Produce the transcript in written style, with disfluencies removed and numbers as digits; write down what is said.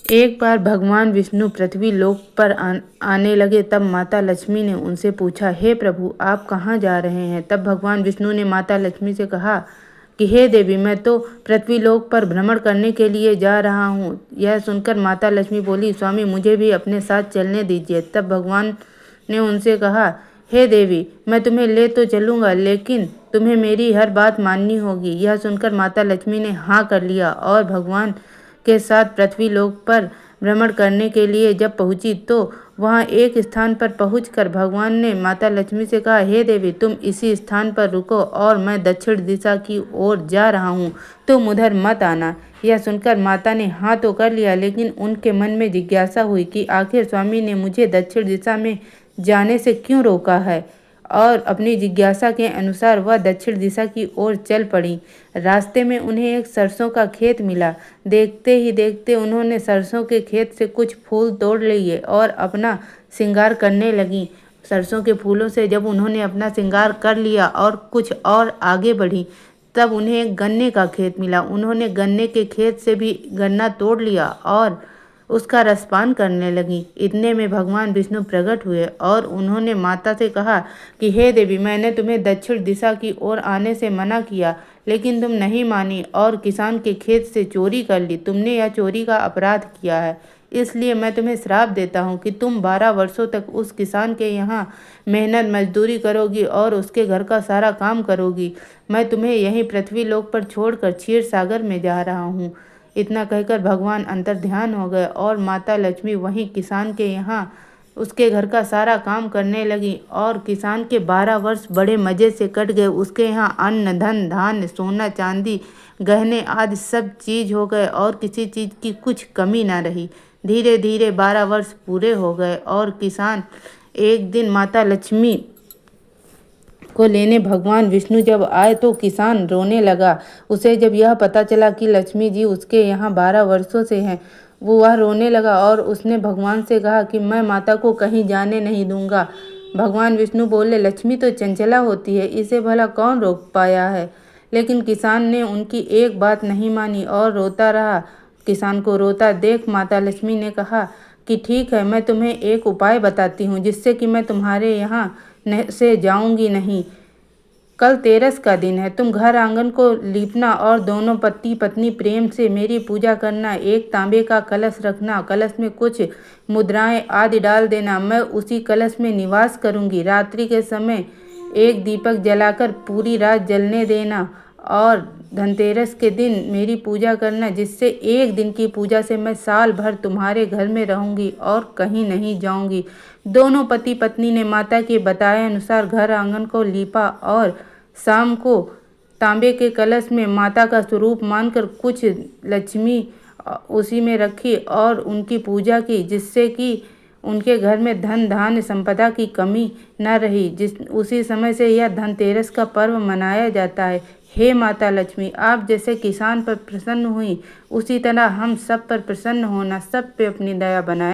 एक बार भगवान विष्णु पृथ्वी लोक पर आने लगे। तब माता लक्ष्मी ने उनसे पूछा, हे प्रभु, आप कहाँ जा रहे हैं? तब भगवान विष्णु ने माता लक्ष्मी से कहा कि हे देवी, मैं तो पृथ्वी लोक पर भ्रमण करने के लिए जा रहा हूँ। यह सुनकर माता लक्ष्मी बोली, स्वामी, मुझे भी अपने साथ चलने दीजिए। तब भगवान ने उनसे कहा, हे देवी, मैं तुम्हें ले तो चलूँगा, लेकिन तुम्हें मेरी हर बात माननी होगी। यह सुनकर माता लक्ष्मी ने हाँ कर लिया और भगवान के साथ पृथ्वी लोक पर भ्रमण करने के लिए जब पहुंची तो वहां एक स्थान पर पहुंचकर भगवान ने माता लक्ष्मी से कहा, हे देवी, तुम इसी स्थान पर रुको और मैं दक्षिण दिशा की ओर जा रहा हूँ, तुम उधर मत आना। यह सुनकर माता ने हाँ तो कर लिया, लेकिन उनके मन में जिज्ञासा हुई कि आखिर स्वामी ने मुझे दक्षिण दिशा में जाने से क्यों रोका है, और अपनी जिज्ञासा के अनुसार वह दक्षिण दिशा की ओर चल पड़ी। रास्ते में उन्हें एक सरसों का खेत मिला। देखते ही देखते उन्होंने सरसों के खेत से कुछ फूल तोड़ लिए और अपना श्रृंगार करने लगी। सरसों के फूलों से जब उन्होंने अपना श्रृंगार कर लिया और कुछ और आगे बढ़ी, तब उन्हें एक गन्ने का खेत मिला। उन्होंने गन्ने के खेत से भी गन्ना तोड़ लिया और उसका रसपान करने लगी। इतने में भगवान विष्णु प्रकट हुए और उन्होंने माता से कहा कि हे देवी, मैंने तुम्हें दक्षिण दिशा की ओर आने से मना किया, लेकिन तुम नहीं मानी और किसान के खेत से चोरी कर ली। तुमने यह चोरी का अपराध किया है, इसलिए मैं तुम्हें श्राप देता हूँ कि तुम 12 वर्षों तक उस किसान के यहाँ मेहनत मजदूरी करोगी और उसके घर का सारा काम करोगी। मैं तुम्हें यहीं पृथ्वी लोक पर छोड़कर क्षीर सागर में जा रहा हूँ। इतना कहकर भगवान अंतर्ध्यान हो गए और माता लक्ष्मी वहीं किसान के यहाँ उसके घर का सारा काम करने लगी और किसान के 12 वर्ष बड़े मज़े से कट गए। उसके यहाँ अन्न, धन, धान्य, सोना, चांदी, गहने आदि सब चीज़ हो गए और किसी चीज़ की कुछ कमी ना रही। धीरे धीरे 12 वर्ष पूरे हो गए और किसान एक दिन माता लक्ष्मी को लेने भगवान विष्णु जब आए तो किसान रोने लगा। उसे जब यह पता चला कि लक्ष्मी जी उसके यहाँ 12 वर्षों से हैं, वह रोने लगा और उसने भगवान से कहा कि मैं माता को कहीं जाने नहीं दूंगा। भगवान विष्णु बोले, लक्ष्मी तो चंचला होती है, इसे भला कौन रोक पाया है? लेकिन किसान ने उनकी एक बात नहीं मानी और रोता रहा। किसान को रोता देख माता लक्ष्मी ने कहा कि ठीक है, मैं तुम्हें एक उपाय बताती हूँ जिससे कि मैं तुम्हारे यहाँ से जाऊंगी नहीं। कल तेरस का दिन है, तुम घर आंगन को लीपना और दोनों पति पत्नी प्रेम से मेरी पूजा करना। एक तांबे का कलश रखना, कलश में कुछ मुद्राएं आदि डाल देना। मैं उसी कलश में निवास करूंगी। रात्रि के समय एक दीपक जलाकर पूरी रात जलने देना और धनतेरस के दिन मेरी पूजा करना, जिससे एक दिन की पूजा से मैं साल भर तुम्हारे घर में रहूंगी और कहीं नहीं जाऊंगी। दोनों पति पत्नी ने माता के बताए अनुसार घर आंगन को लीपा और शाम को तांबे के कलश में माता का स्वरूप मानकर कुछ लक्ष्मी उसी में रखी और उनकी पूजा की, जिससे कि उनके घर में धन धान्य संपदा की कमी न रही। उसी समय से यह धनतेरस का पर्व मनाया जाता है। हे माता लक्ष्मी, आप जैसे किसान पर प्रसन्न हुई, उसी तरह हम सब पर प्रसन्न होना, सब पे अपनी दया बनाए।